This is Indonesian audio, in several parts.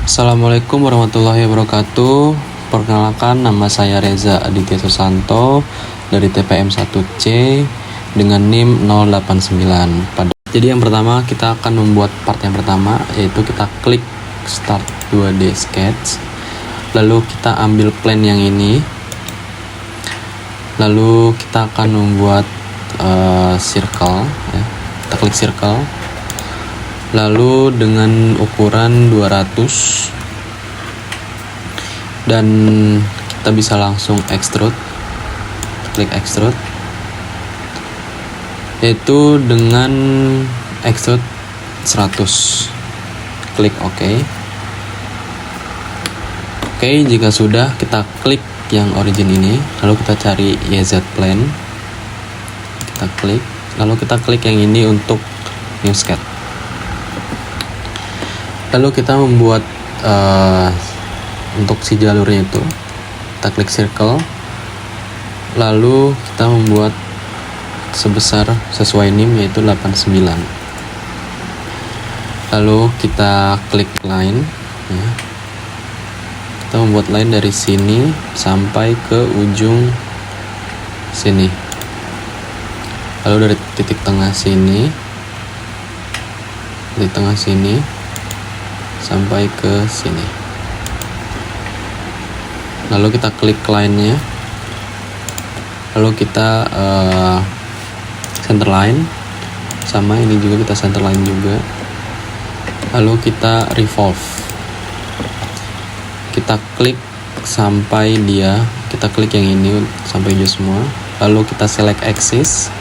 Assalamualaikum warahmatullahi wabarakatuh. Perkenalkan, nama saya Reza Aditya Susanto dari TPM 1C dengan NIM 089. Jadi yang pertama kita akan membuat part yang pertama, yaitu kita klik Start 2D Sketch. Lalu kita ambil plane yang ini. Lalu kita akan membuat circle ya. Kita klik circle. Lalu dengan ukuran 200 dan kita bisa langsung extrude, klik extrude, yaitu dengan extrude 100, klik OK. Oke, jika sudah, kita klik yang origin ini, lalu kita cari YZ plane, kita klik, lalu kita klik yang ini untuk new sketch. Lalu kita membuat untuk si jalurnya itu, kita klik circle, lalu kita membuat sebesar sesuai NIM, yaitu 89. Lalu kita klik line ya. Kita membuat line dari sini sampai ke ujung sini, lalu dari titik tengah sini, sampai ke sini. Lalu kita klik line-nya, lalu kita center line, sama ini juga kita center line juga. Lalu kita revolve, kita klik sampai dia, kita klik yang ini sampai hijau semua. Lalu kita select axis,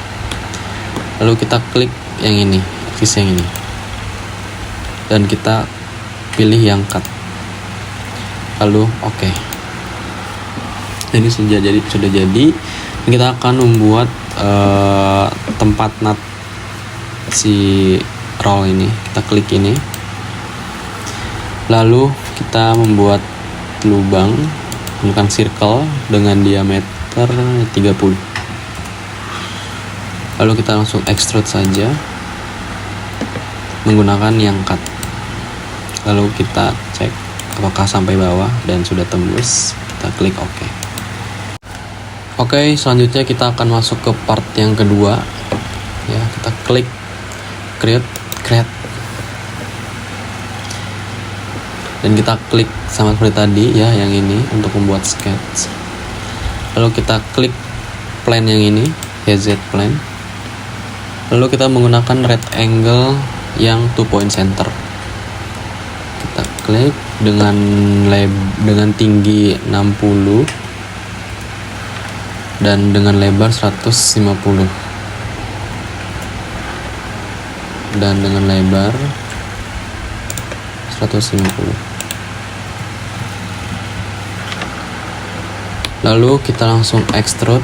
lalu kita klik yang ini, axis yang ini, dan kita pilih yang cut, lalu OK. Ini sudah jadi. Kita akan membuat tempat nut si roll ini. Kita klik ini, lalu kita membuat lubang menggunakan circle dengan diameter 30. Lalu kita langsung extrude saja menggunakan yang cut. Lalu kita cek apakah sampai bawah dan sudah tembus, kita klik OK. Oke, selanjutnya kita akan masuk ke part yang kedua ya. Kita klik create, dan kita klik sama seperti tadi ya, yang ini untuk membuat sketch. Lalu kita klik plane yang ini, YZ plane. Lalu kita menggunakan right angle yang 2 point center. Kita klik dengan tinggi 60 dan dengan lebar 150 dan dengan lebar 150. Lalu kita langsung extrude.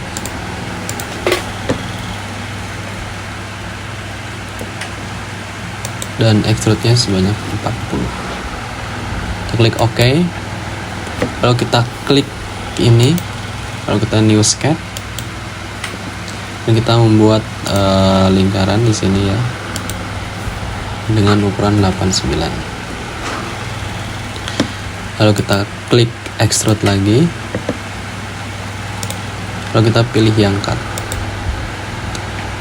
Dan extrude-nya sebanyak 40. Kita klik OK. Lalu kita klik ini, lalu kita new sketch, dan kita membuat lingkaran di sini ya, dengan ukuran 89. Lalu kita klik extrude lagi, lalu kita pilih yang cut,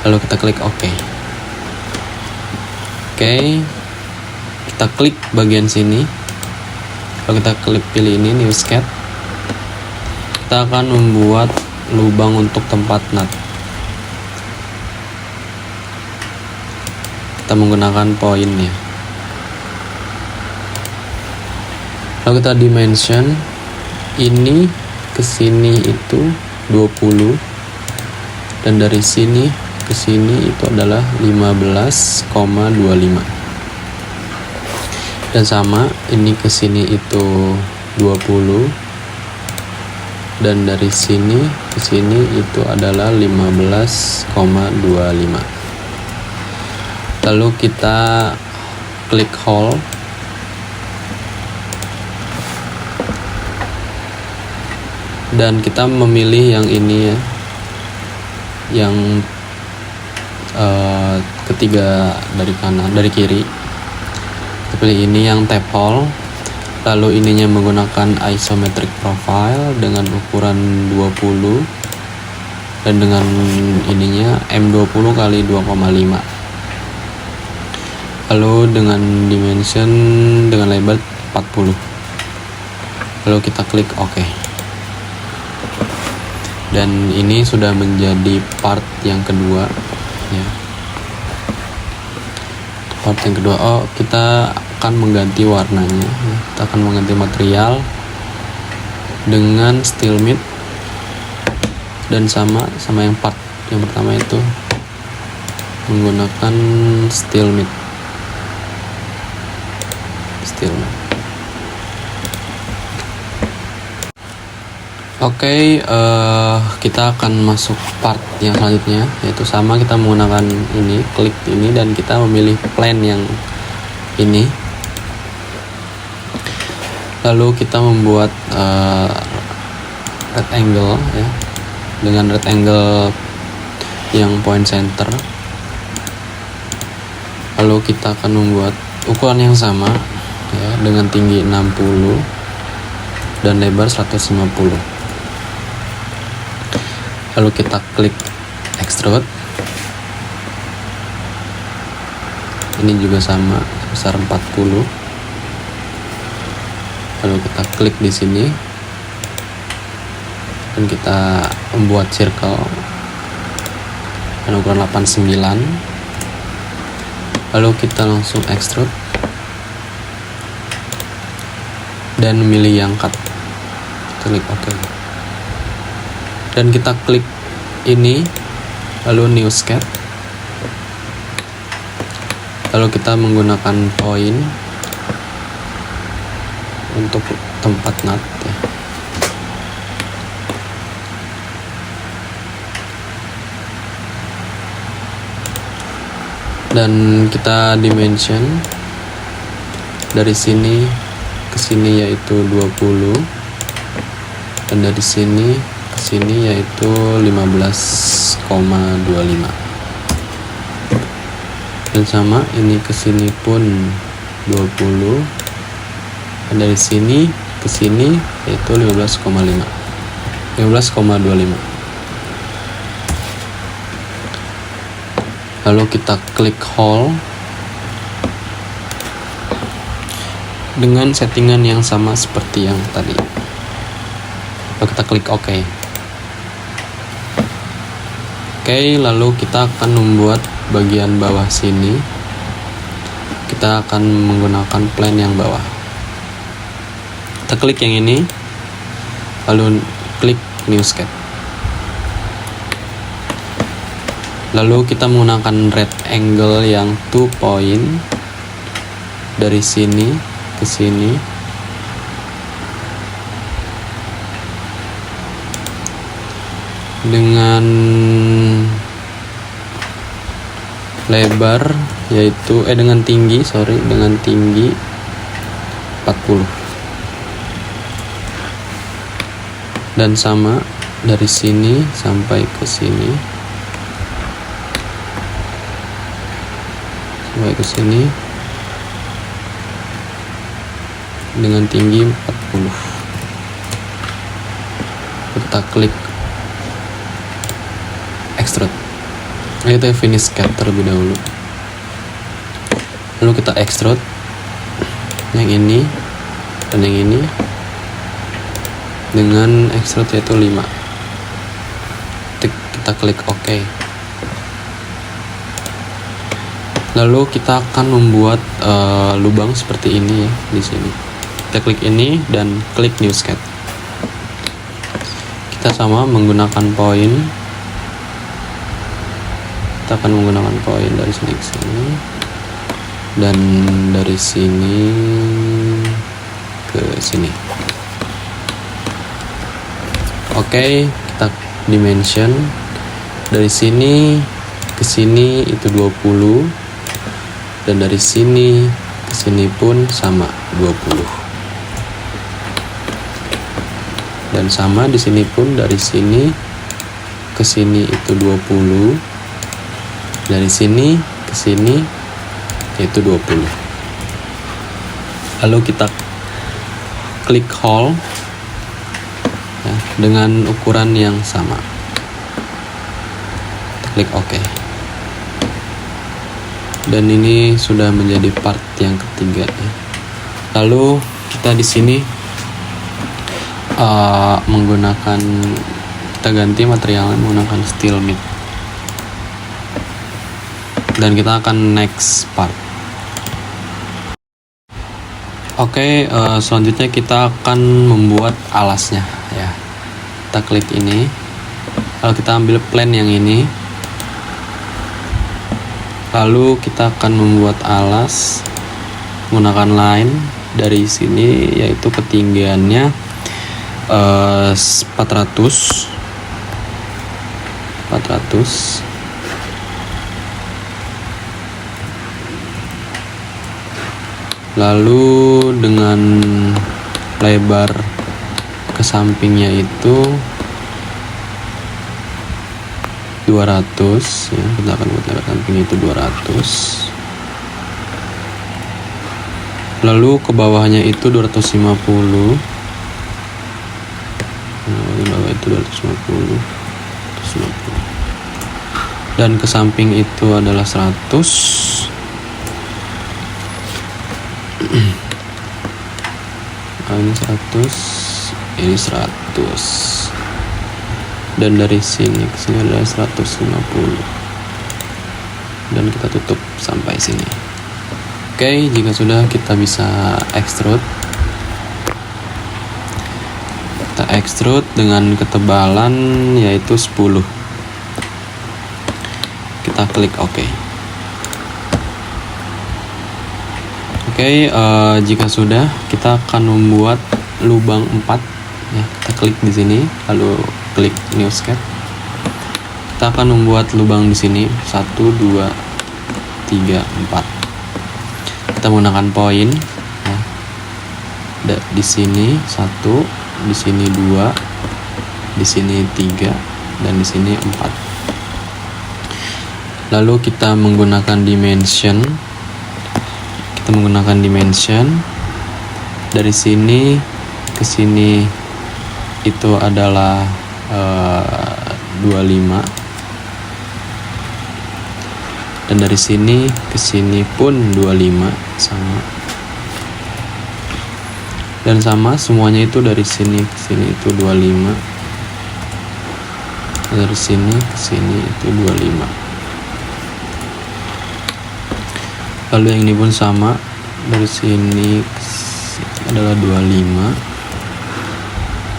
lalu kita klik OK. Oke, kita klik bagian sini, lalu kita klik pilih ini new sketch. Kita akan membuat lubang untuk tempat nut. Kita menggunakan poin ya. Lalu kita dimension ini ke sini itu 20, dan dari sini ke sini itu adalah 15,25, dan sama ini ke sini itu 20, dan dari sini ke sini itu adalah 15,25. Lalu kita klik hole, dan kita memilih yang ini ya, yang ketiga dari kanan, dari kiri. Kita pilih ini yang tap hole. Lalu ininya menggunakan isometric profile dengan ukuran 20 dan dengan ininya M20 kali 2,5. Lalu dengan dimension dengan lebar 40. Lalu kita klik OK. Dan ini sudah menjadi part yang kedua ya. Part yang kedua, kita akan mengganti warnanya ya. Kita akan mengganti material dengan steel matte dan sama yang part yang pertama itu menggunakan steel matte. Oke, kita akan masuk part yang selanjutnya, yaitu sama kita menggunakan ini, klik ini dan kita memilih plane yang ini. Lalu kita membuat red angle ya, dengan red angle yang point center. Lalu kita akan membuat ukuran yang sama ya, dengan tinggi 60 dan lebar 150. Lalu kita klik extrude. Ini juga sama sebesar 40. Lalu kita klik di sini dan kita membuat circle dengan ukuran 89. Lalu kita langsung extrude dan memilih yang cut. Klik OK. Dan kita klik ini, lalu new sketch. Lalu kita menggunakan point untuk tempat nut ya. Dan kita dimension dari sini ke sini yaitu 20 dan dari sini ke sini yaitu 15,25. Dan sama ini ke sini pun 20 dan dari sini ke sini yaitu 15,25. Lalu kita klik hole dengan settingan yang sama seperti yang tadi. Lalu kita klik OK. Oke, lalu kita akan membuat bagian bawah sini. Kita akan menggunakan plane yang bawah. Kita klik yang ini, lalu klik new sketch. Lalu kita menggunakan red angle yang 2 point dari sini ke sini. Dengan lebar yaitu dengan tinggi dengan tinggi 40 dan sama dari sini sampai ke sini dengan tinggi 40. Kita klik extrude. Kita finish cut terlebih dahulu. Lalu kita extrude yang ini dan yang ini dengan extrude yaitu 5. Kita klik OK. Lalu kita akan membuat lubang seperti ini ya di sini. Kita klik ini dan klik new sketch. Kita sama menggunakan point. Kita akan menggunakan point dari sini ke sini dan dari sini ke sini. Oke, kita dimension dari sini ke sini itu 20 dan dari sini ke sini pun sama 20. Dan sama di sini pun dari sini ke sini itu 20. Dari sini ke sini yaitu 20. Lalu kita klik hole ya, dengan ukuran yang sama. Kita klik OK. Dan ini sudah menjadi part yang ketiga ya. Lalu kita di sini menggunakan, kita ganti materialnya menggunakan steel mid. Dan kita akan next part. Oke, selanjutnya kita akan membuat alasnya ya. Kita klik ini, lalu kita ambil plan yang ini, lalu kita akan membuat alas menggunakan line dari sini, yaitu ketinggiannya 400. Lalu dengan lebar ke sampingnya itu 200 ya, kita akan buat lebar samping itu 200. Lalu ke bawahnya itu 250. Di bawah itu 250. Dan ke samping itu adalah 100. Ini 100, ini 100. Dan dari sini ke sini adalah 150. Dan kita tutup sampai sini. Oke, jika sudah, kita bisa extrude. Kita extrude dengan ketebalan yaitu 10. Kita klik OK. Oke, jika sudah, kita akan membuat lubang 4 ya. Kita klik di sini, lalu klik new sketch. Kita akan membuat lubang di sini 1, 2, 3, 4. Kita menggunakan poin ya. Di sini 1, di sini 2, di sini 3, dan di sini 4. Lalu kita menggunakan dimension. Dari sini ke sini itu adalah 25, dan dari sini ke sini pun 25 sama, dan sama semuanya itu dari sini ke sini itu 25, dari sini ke sini itu 25. Lalu yang ini pun sama, dari sini adalah 25,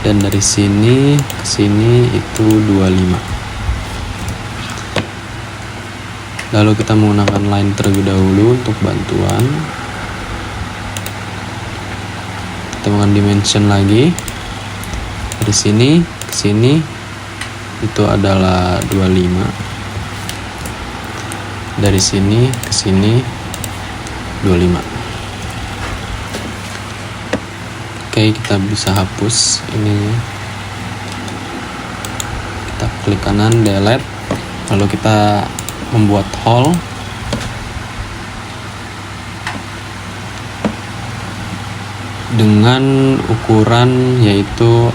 dan dari sini ke sini itu 25. Lalu kita menggunakan line terlebih dahulu untuk bantuan. Kita menggunakan dimension lagi. Dari sini ke sini itu adalah 25. Dari sini ke sini 25. Oke, kita bisa hapus ini. Kita klik kanan, delete. Lalu kita membuat hole. Dengan ukuran yaitu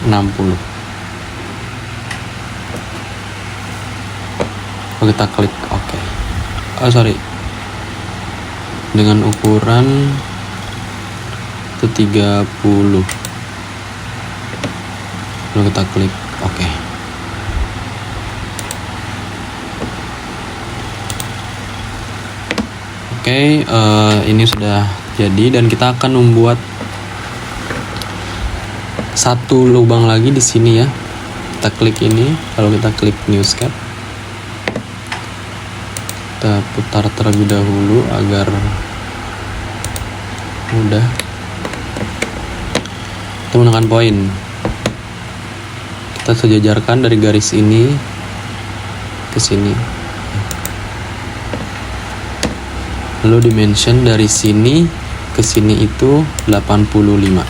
60. Kita klik OK. Dengan ukuran itu 30. Lalu kita klik OK. Ini sudah jadi, dan kita akan membuat satu lubang lagi di sini ya. Kita klik ini, lalu kita klik new sketch. Kita putar terlebih dahulu agar mudah. Kita menggunakan poin. Kita sejajarkan dari garis ini ke sini. Lalu dimension dari sini ke sini itu 85.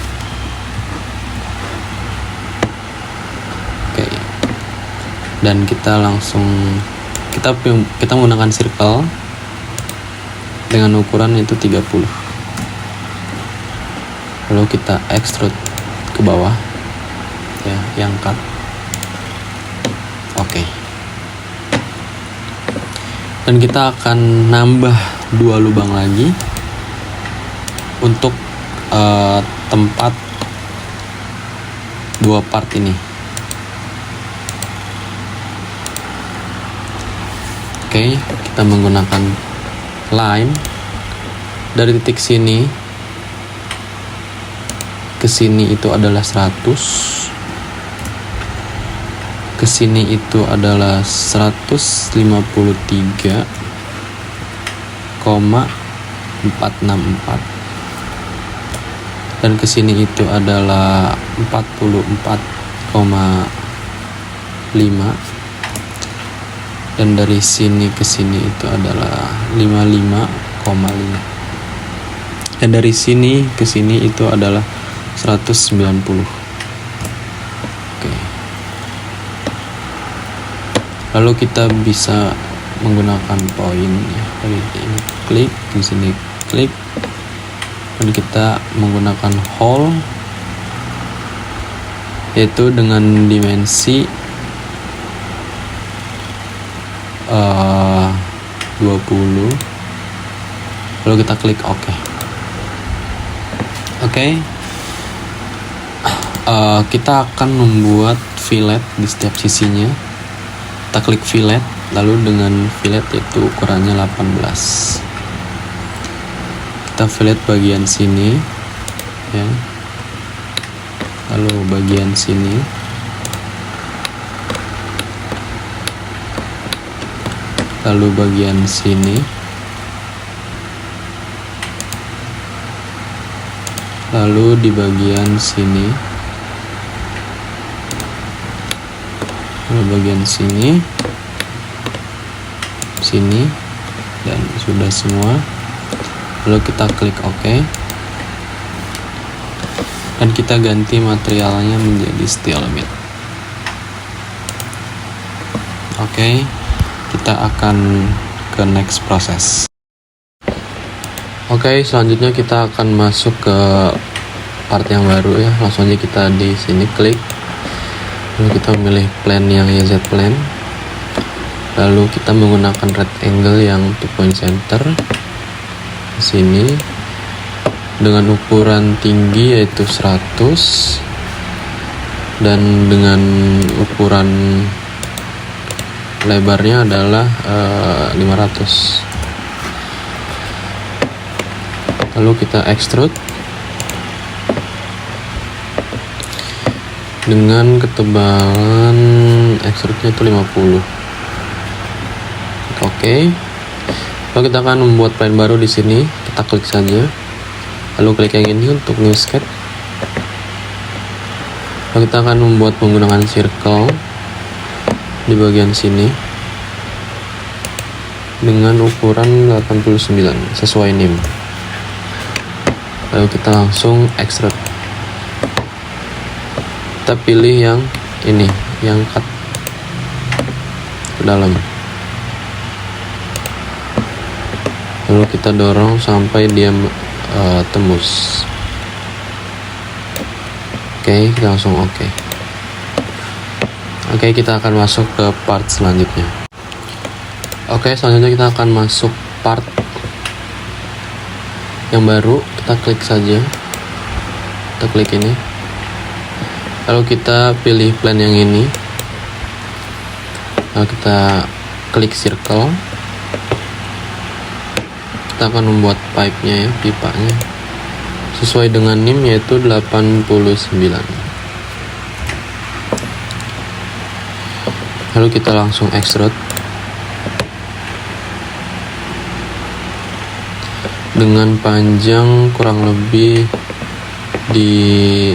Dan kita langsung kita menggunakan circle dengan ukuran itu 30. lalu kita extrude ke bawah ya, yang cut. Oke. Dan kita akan nambah 2 lubang lagi untuk tempat 2 part ini. Oke, kita menggunakan line dari titik sini ke sini itu adalah 100, ke sini itu adalah 153,464, dan ke sini itu adalah 44,5, dan dari sini ke sini itu adalah 55,5, dan dari sini ke sini itu adalah 190. Oke. Lalu kita bisa menggunakan poin ya, dari ini klik, di sini klik, dan kita menggunakan hole yaitu dengan dimensi 20, lalu kita klik OK. Kita akan membuat fillet di setiap sisinya. Kita klik fillet, lalu dengan fillet itu ukurannya 18. Kita fillet bagian sini ya, lalu bagian sini, lalu bagian sini, lalu di bagian sini, lalu bagian sini, sini, dan sudah semua. Lalu kita klik OK, dan kita ganti materialnya menjadi steel meat. Oke, kita akan ke next process. Oke, selanjutnya kita akan masuk ke part yang baru ya. Langsung aja kita di sini klik, lalu kita memilih plane yang YZ plane, lalu kita menggunakan rectangle yang 2 point center di sini dengan ukuran tinggi yaitu 100 dan dengan ukuran lebarnya adalah 500. Lalu kita extrude dengan ketebalan extrude-nya itu 50. Oke. Lalu kita akan membuat plane baru di sini. Kita klik saja. Lalu klik yang ini untuk new sketch. Lalu kita akan membuat menggunakan circle di bagian sini dengan ukuran 89 sesuai NIM. Lalu kita langsung extrude. Kita pilih yang ini, yang cut ke dalam. Lalu kita dorong sampai dia tembus. Oke, kita langsung OK. Oke, kita akan masuk ke part selanjutnya. Oke, selanjutnya kita akan masuk part yang baru. Kita klik saja, kita klik ini, lalu kita pilih plane yang ini, lalu kita klik circle. Kita akan membuat pipe-nya ya, pipanya sesuai dengan NIM yaitu 89. Lalu kita langsung extrude dengan panjang kurang lebih di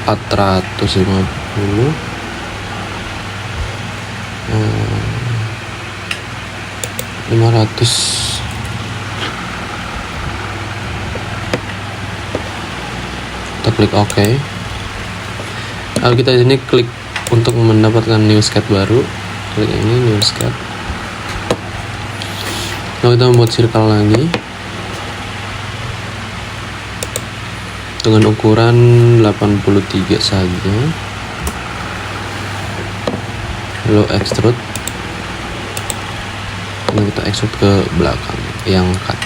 450, 500. Kita klik OK. Lalu kita di sini klik untuk mendapatkan new sketch baru. Klik ini new sketch. Lalu kita membuat circle lagi. dengan ukuran 83 saja. Lalu extrude, lalu kita extrude ke belakang yang cut,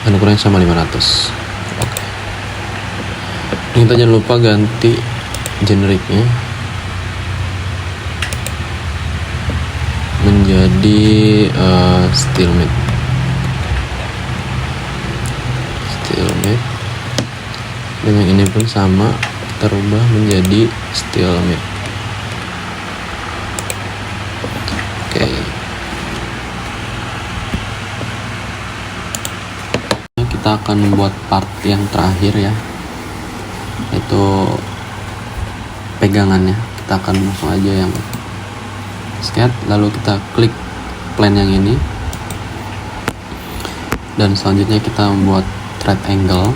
dan ukurannya sama 500. Oke. Kita jangan lupa ganti generiknya menjadi steel matte. Dan yang ini pun sama, kita rubah menjadi steel matte. Oke. Kita akan membuat part yang terakhir ya, yaitu pegangannya. Kita akan langsung aja yang sketch, lalu kita klik plane yang ini, dan selanjutnya kita membuat thread angle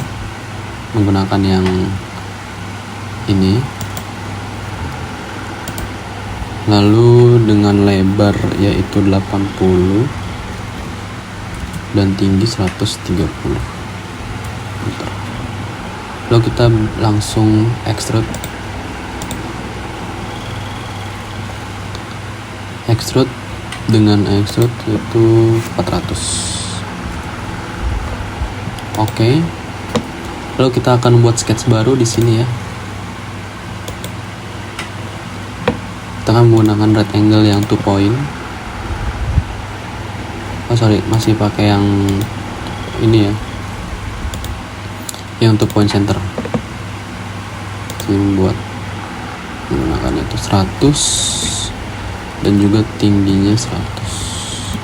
menggunakan yang ini, lalu dengan lebar yaitu 80 dan tinggi 130. Bentar. Lalu kita langsung extrude dengan extrude yaitu 400. Oke. Lalu kita akan membuat sketch baru di sini ya. Kita akan menggunakan right angle yang 2 point. Masih pakai yang ini ya, yang 2 point center. Ini buat menggunakan itu 100 dan juga tingginya 100.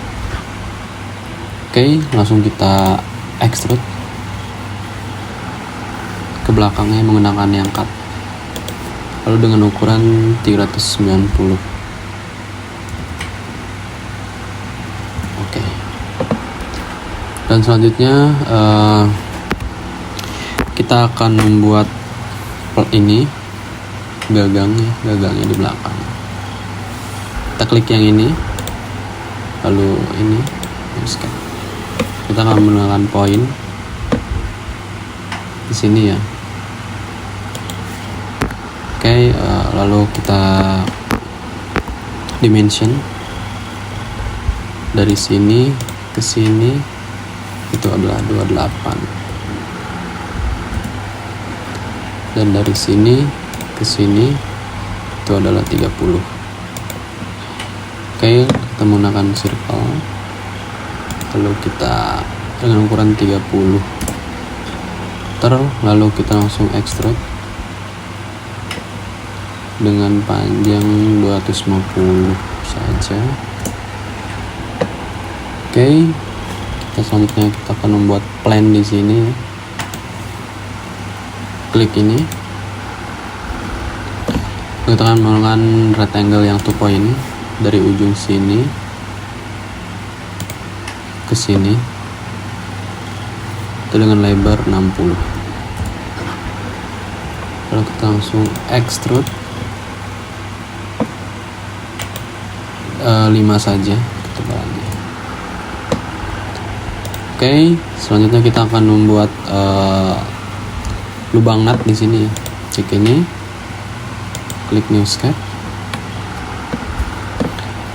Oke, langsung kita extrude ke belakangnya menggunakan yang cut, lalu dengan ukuran 390. Oke. Dan selanjutnya kita akan membuat ini gagangnya di belakang. Kita klik yang ini, lalu ini kita akan menggunakan poin di sini ya. Oke, lalu kita dimension dari sini ke sini itu adalah 28, dan dari sini ke sini itu adalah 30. Oke, kita menggunakan circle, lalu kita dengan ukuran 30, lalu kita langsung extrude dengan panjang 250 saja. Oke, selanjutnya kita akan membuat plane di sini. Klik ini, kita akan menggunakan rectangle yang 2 point dari ujung sini ke sini itu dengan lebar 60. Lalu kita langsung extrude 5 saja ketebalannya. Oke, selanjutnya kita akan membuat lubang nut di sini. Cek ini, klik new sketch.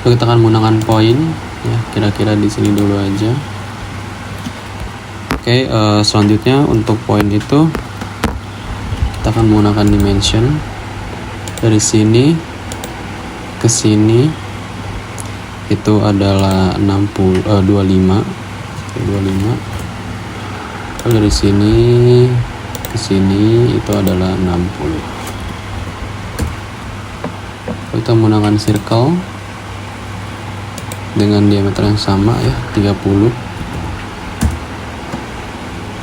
Lalu kita akan menggunakan poin ya, kira-kira di sini dulu aja. Oke, selanjutnya untuk poin itu kita akan menggunakan dimension dari sini ke sini itu adalah 25. Lalu dari sini ke sini itu adalah 60. Lalu kita menggunakan circle dengan diameter yang sama ya, 30.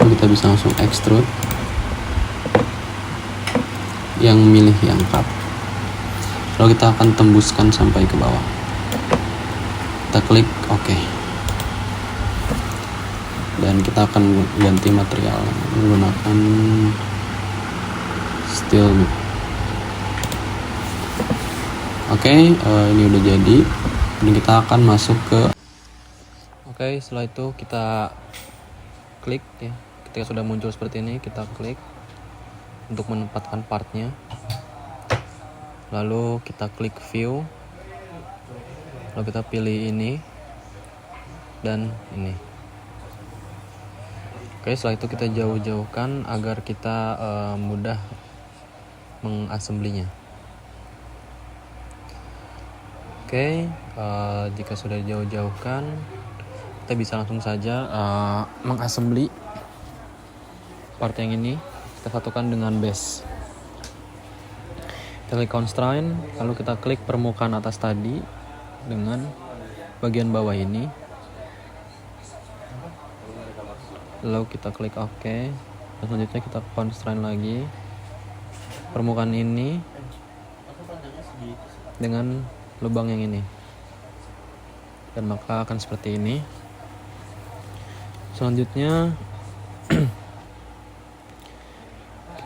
Lalu kita bisa langsung extrude yang milih yang cut. Lalu kita akan tembuskan sampai ke bawah. Kita klik OK. Dan kita akan ganti material menggunakan steel matte. Oke, ini udah jadi. Dan kita akan masuk ke. Oke, setelah itu kita klik ya. Kita Ketika sudah muncul seperti ini, kita klik untuk menempatkan partnya. Lalu kita klik view, lalu kita pilih ini dan ini. Oke, setelah itu kita jauh-jauhkan agar kita mudah mengasemblinya. Oke, jika sudah jauh-jauhkan, kita bisa langsung saja mengassembly part yang ini. Kita satukan dengan base. Kita klik constraint, lalu kita klik permukaan atas tadi dengan bagian bawah ini. Lalu kita klik OK. Dan selanjutnya kita constraint lagi permukaan ini dengan lubang yang ini, dan maka akan seperti ini. Selanjutnya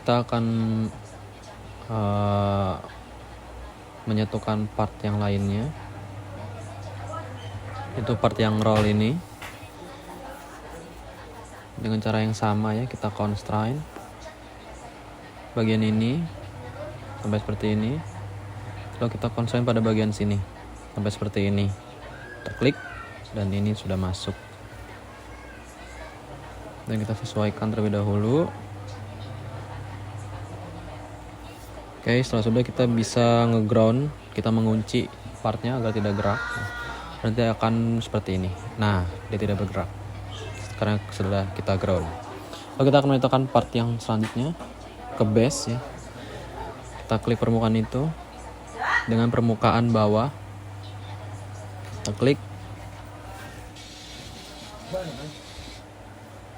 kita akan menyatukan part yang lainnya, itu part yang roll ini, dengan cara yang sama ya. Kita constraint bagian ini sampai seperti ini, lalu kita constraint pada bagian sini sampai seperti ini. Kita klik dan ini sudah masuk, dan kita sesuaikan terlebih dahulu. Oke, setelah sudah kita bisa nge-ground, kita mengunci partnya agar tidak gerak. Nanti akan seperti ini. Nah, dia tidak bergerak karena sudah kita ground. Lalu kita akan menentukan part yang selanjutnya ke base ya. Kita klik permukaan itu dengan permukaan bawah. Kita klik.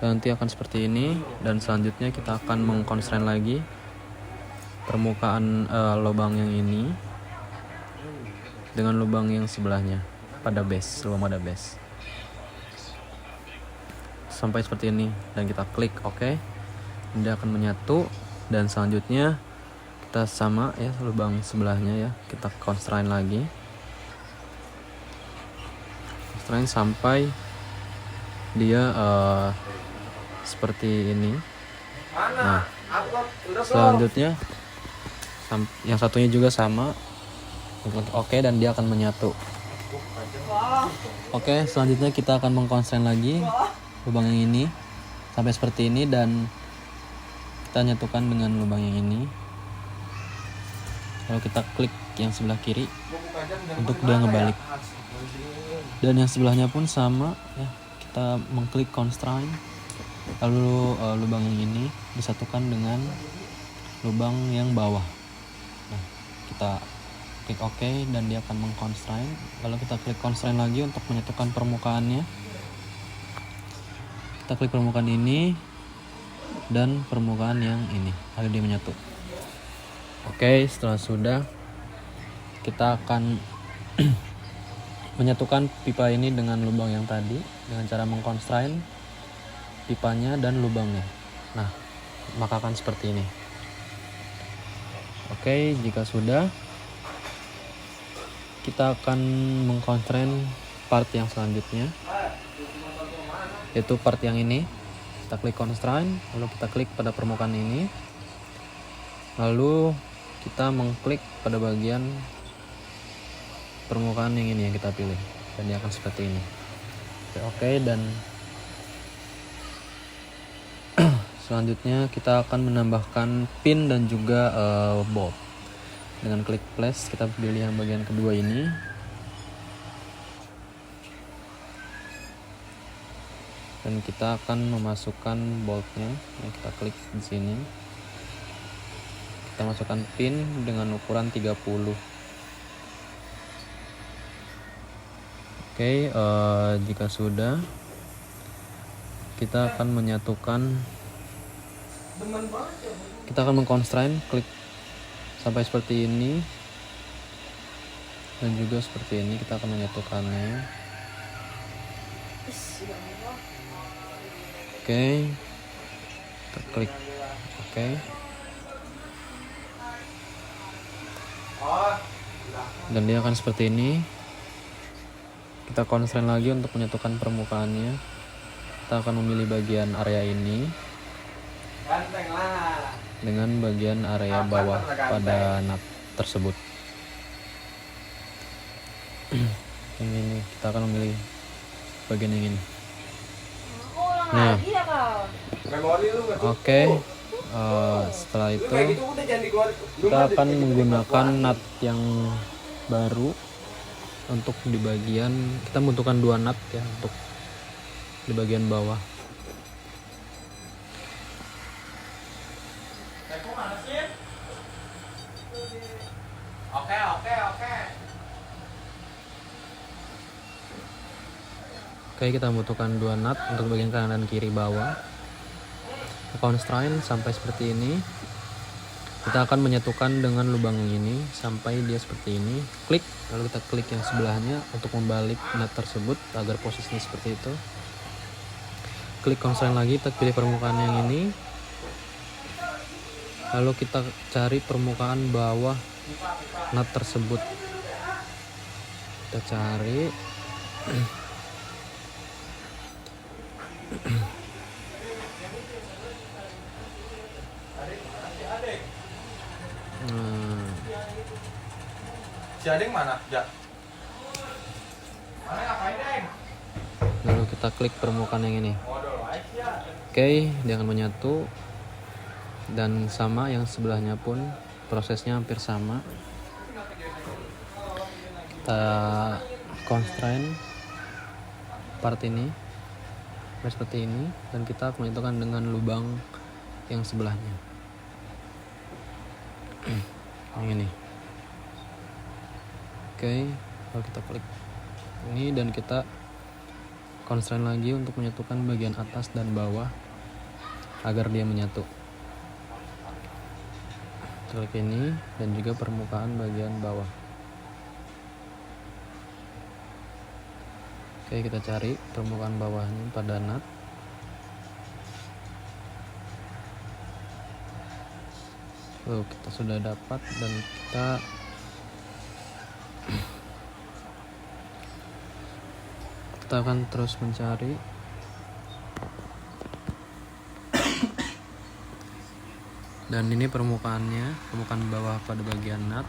Dan nanti akan seperti ini, dan selanjutnya kita akan mengconstraint lagi permukaan lubang yang ini dengan lubang yang sebelahnya pada base, lubang pada base sampai seperti ini, dan kita klik OK. Dia akan menyatu, dan selanjutnya kita sama ya lubang sebelahnya ya, kita constraint lagi, constraint sampai dia seperti ini. Nah, selanjutnya yang satunya juga sama, oke, dan dia akan menyatu. Oke, selanjutnya kita akan mengconstraint lagi lubang yang ini sampai seperti ini, dan kita nyatukan dengan lubang yang ini. Lalu kita klik yang sebelah kiri untuk dia ngebalik, dan yang sebelahnya pun sama ya. Kita mengklik constraint, lalu lubang yang ini disatukan dengan lubang yang bawah. Nah, kita klik OK dan dia akan mengconstraint. Lalu kita klik constraint lagi untuk menyatukan permukaannya. Kita klik permukaan ini dan permukaan yang ini, lalu dia menyatu. Oke, setelah sudah, kita akan menyatukan pipa ini dengan lubang yang tadi dengan cara mengconstraint pipanya dan lubangnya. Nah, maka akan seperti ini. Oke, jika sudah, kita akan mengconstraint part yang selanjutnya, yaitu part yang ini. Kita klik constraint, lalu kita klik pada permukaan ini, lalu kita mengklik pada bagian permukaan yang ini yang kita pilih, dan dia akan seperti ini. Oke, dan selanjutnya kita akan menambahkan pin dan juga bolt. Dengan klik plus, kita pilih yang bagian kedua ini. Dan kita akan memasukkan boltnya. Nah, kita klik di sini. Kita masukkan pin dengan ukuran 30. Oke, jika sudah, kita akan menyatukan. Kita akan mengconstraint, klik sampai seperti ini, dan juga seperti ini. Kita akan menyatukannya. Oke, kita klik OK, dan dia akan seperti ini. Kita constraint lagi untuk menyatukan permukaannya. Kita akan memilih bagian area ini, dengan bagian area bawah pada nut tersebut. Yang ini kita akan memilih bagian yang ini. Nah, oke. Setelah itu kita akan menggunakan nut yang baru untuk di bagian, kita membutuhkan 2 nut ya untuk di bagian bawah. Oke, kita membutuhkan 2 nut untuk bagian kanan dan kiri bawah. Constrain sampai seperti ini. Kita akan menyatukan dengan lubang ini sampai dia seperti ini. Klik, lalu kita klik yang sebelahnya untuk membalik nut tersebut agar posisinya seperti itu. Klik constrain lagi, kita pilih permukaan yang ini. Lalu kita cari permukaan bawah nut tersebut. Kita cari. Si Adeng mana? Ya. Mana ngapain, Deng? Lalu kita klik permukaan yang ini. Oke, dia akan menyatu. Dan sama yang sebelahnya pun prosesnya hampir sama. Kita constrain part ini seperti ini, dan kita menyatukan dengan lubang yang sebelahnya. Yang ini. Oke, lalu kita klik ini dan kita constrain lagi untuk menyatukan bagian atas dan bawah agar dia menyatu. Klik ini dan juga permukaan bagian bawah. Oke, kita cari permukaan bawahnya pada nut. Lalu kita sudah dapat dan kita akan terus mencari. Dan ini permukaannya, permukaan bawah pada bagian nut.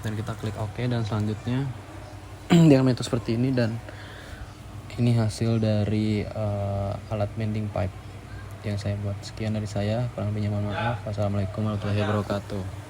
Dan kita klik OK, dan selanjutnya dia akan menyatu seperti ini, dan ini hasil dari alat mending pipe yang saya buat. Sekian dari saya, kurang lebihnya mohon maaf. Wassalamualaikum warahmatullahi wabarakatuh.